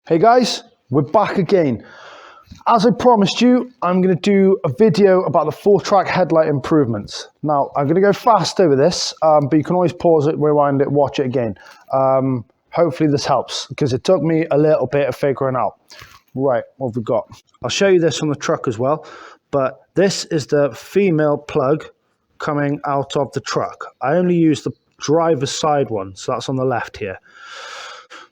Hey guys, we're back again. As I promised you, I'm going to do a video about the 4-track headlight improvements. Now, I'm going to go fast over this, but you can always pause it, rewind it, watch it again. Hopefully this helps, because it took me a little bit of figuring out. Right, what have we got? I'll show you this on the truck as well, but this is the female plug coming out of the truck. I only use the driver's side one, so that's on the left here.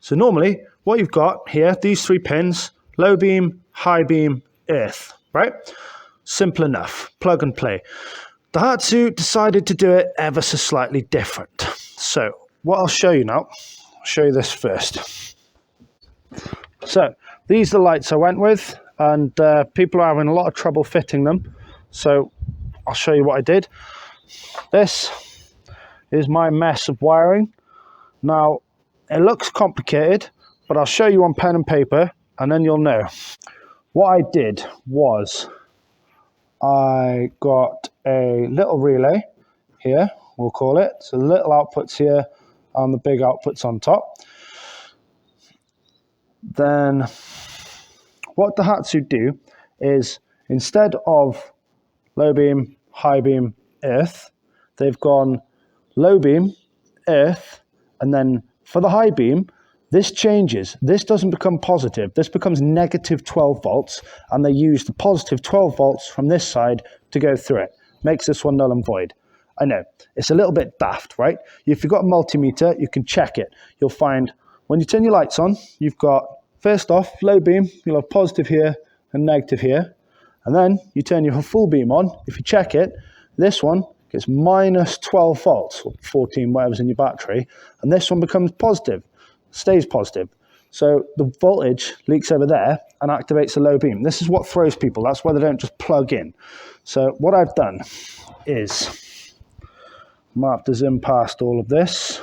So normally, what you've got here, these 3 pins, low beam, high beam, earth, right? Simple enough, plug and play. Daihatsu decided to do it ever so slightly different. So what I'll show you now, I'll show you this first. So these are the lights I went with, and people are having a lot of trouble fitting them. So I'll show you what I did. This is my mess of wiring. Now, it looks complicated, but I'll show you on pen and paper, and then you'll know. What I did was I got a little relay here, we'll call it. So the little outputs here and the big outputs on top. Then what Daihatsu do is, instead of low beam, high beam, earth, they've gone low beam, earth, and then for the high beam, this changes. This doesn't become positive. This becomes negative 12 volts, and they use the positive 12 volts from this side to go through it. Makes this one null and void. I know, it's a little bit daft, right? If you've got a multimeter, you can check it. You'll find when you turn your lights on, you've got, first off, low beam, you'll have positive here and negative here. And then you turn your full beam on. If you check it, this one gets minus 12 volts, or 14, whatever's in your battery, and this one becomes positive, stays positive. So the voltage leaks over there and activates the low beam. This is what throws people. That's why they don't just plug in. So what I've done is, I might have to zoom past all of this.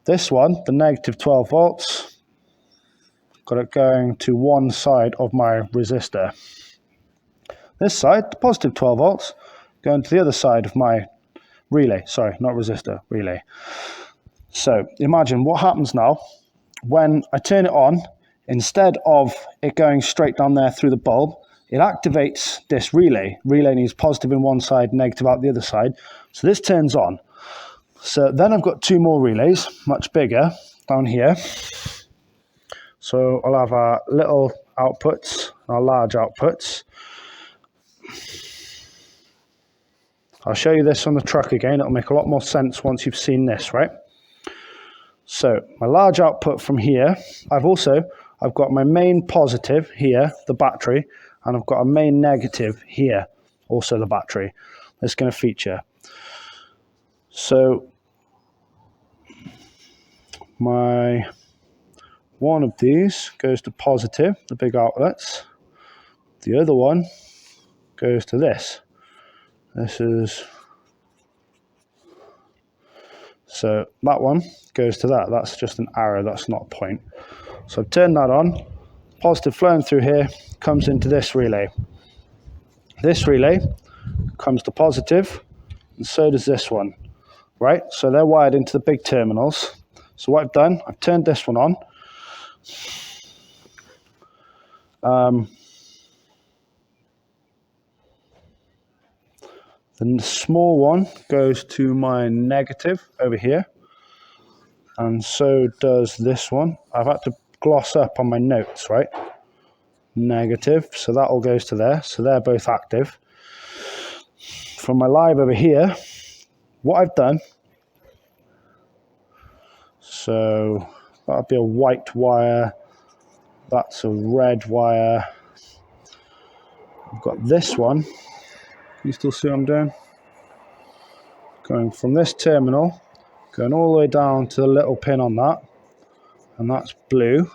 This one, the negative 12 volts, got it going to one side of my resistor. This side, the positive 12 volts, going to the other side of my relay. Sorry, not resistor, relay. So imagine what happens now when I turn it on. Instead of it going straight down there through the bulb, it activates this relay. Relay needs positive in one side, negative out the other side. So this turns on. So then I've got 2 more relays, much bigger, down here. So I'll have our little outputs, our large outputs. I'll show you this on the truck again. It'll make a lot more sense once you've seen this, right? So my large output from here, I've got my main positive here, the battery, and I've got a main negative here, also the battery. That's going to feature. So my one of these goes to positive, the big outlets. The other one goes to this. This is, so that one goes to that. That's just an arrow, that's not a point. So I've turned that on, positive flowing through here, comes into this relay. This relay comes to positive, and so does this one, right? So they're wired into the big terminals. So what I've done, I've turned this one on. The small one goes to my negative over here, and so does this one. I've had to gloss up on my notes, right? Negative, so that all goes to there, so they're both active. From my live over here, what I've done, so that'll be a white wire, that's a red wire. I've got this one. Can you still see what I'm doing? Going from this terminal, going all the way down to the little pin on that, and that's blue.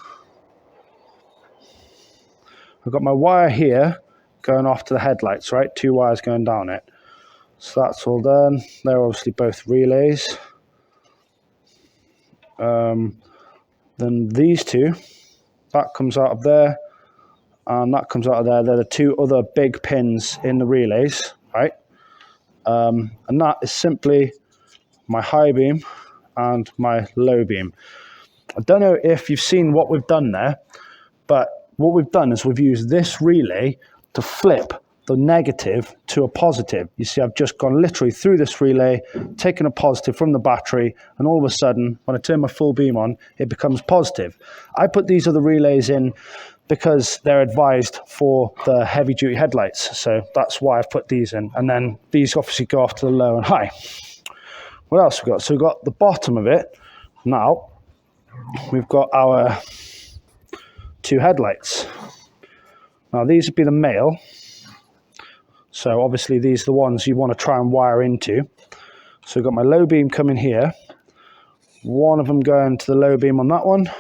I've got my wire here going off to the headlights, right? 2 wires going down it. So that's all done. They're obviously both relays. Then these 2, that comes out of there, and that comes out of there. They're the 2 other big pins in the relays, right? And that is simply my high beam and my low beam. I don't know if you've seen what we've done there, but what we've done is we've used this relay to flip the negative to a positive. You see, I've just gone literally through this relay, taken a positive from the battery, and all of a sudden, when I turn my full beam on, it becomes positive. I put these other relays in because they're advised for the heavy duty headlights. So that's why I've put these in. And then these obviously go off to the low and high. What else we got? So we've got the bottom of it. Now, we've got our 2 headlights. Now these would be the male. So obviously these are the ones you want to try and wire into. So we've got my low beam coming here. One of them going to the low beam on that one.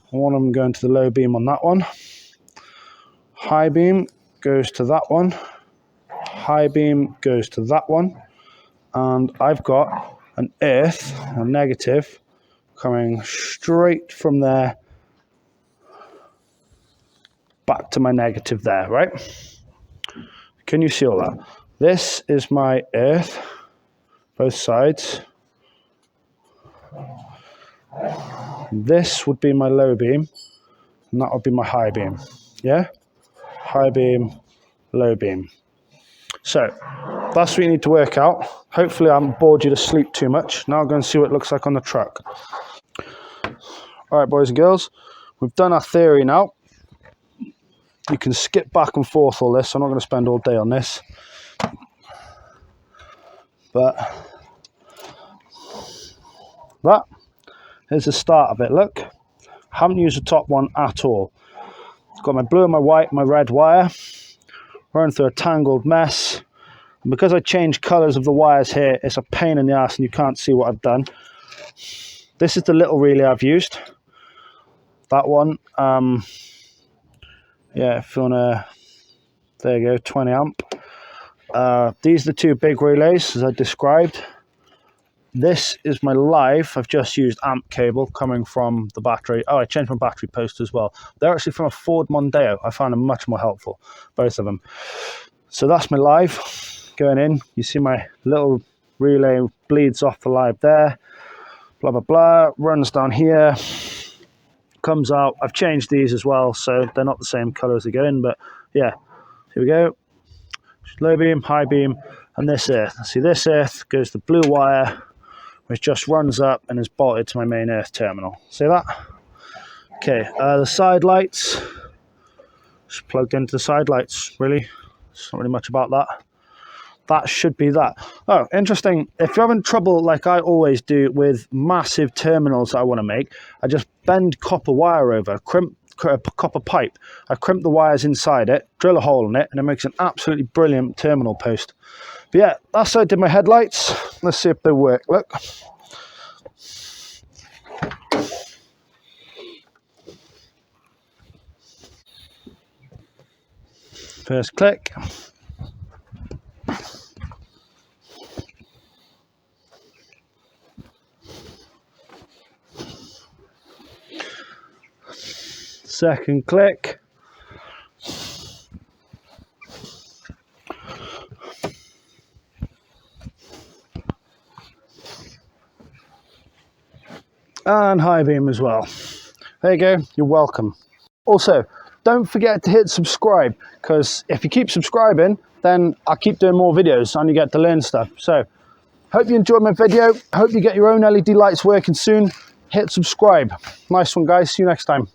One of them going to the low beam on that one. High beam goes to that one. High beam goes to that one. And I've got an earth, a negative, coming straight from there back to my negative there, right? Can you see all that? This is my earth, both sides. This would be my low beam, and that would be my high beam. Yeah? High beam, low beam. So, that's what you need to work out. Hopefully I haven't bored you to sleep too much. Now I'm going to see what it looks like on the truck. Alright, boys and girls, we've done our theory now. You can skip back and forth all this. I'm not going to spend all day on this. But that is the start of it. Look, haven't used the top one at all. Got my blue and my white, my red wire. Running through a tangled mess. And because I changed colours of the wires here, it's a pain in the ass and you can't see what I've done. This is the little relay I've used. That one. Yeah, if you want to, there you go, 20 amp. These are the 2 big relays as I described. This is my live. I've just used amp cable coming from the battery. Oh, I changed my battery post as well. They're actually from a Ford Mondeo. I found them much more helpful, both of them. So that's my live going in. You see my little relay bleeds off the live there. Blah, blah, blah. Runs down here. Comes out. I've changed these as well, so they're not the same color as they go in, but yeah, here we go. Low beam, high beam, and this earth. See, this earth goes to blue wire, which just runs up and is bolted to my main earth terminal. See that? Okay, the side lights, just plugged into the side lights, really. It's not really much about that. That should be that. Oh, interesting. If you're having trouble, like I always do, with massive terminals that I want to make, I just bend copper wire over, crimp copper pipe. I crimp the wires inside it, drill a hole in it, and it makes an absolutely brilliant terminal post. But yeah, that's how I did my headlights. Let's see if they work. Look. First click. Second click. And high beam as well. There you go, you're welcome. Also, don't forget to hit subscribe, because if you keep subscribing, then I'll keep doing more videos and you get to learn stuff. So, hope you enjoyed my video. Hope you get your own LED lights working soon. Hit subscribe. Nice one, guys. See you next time.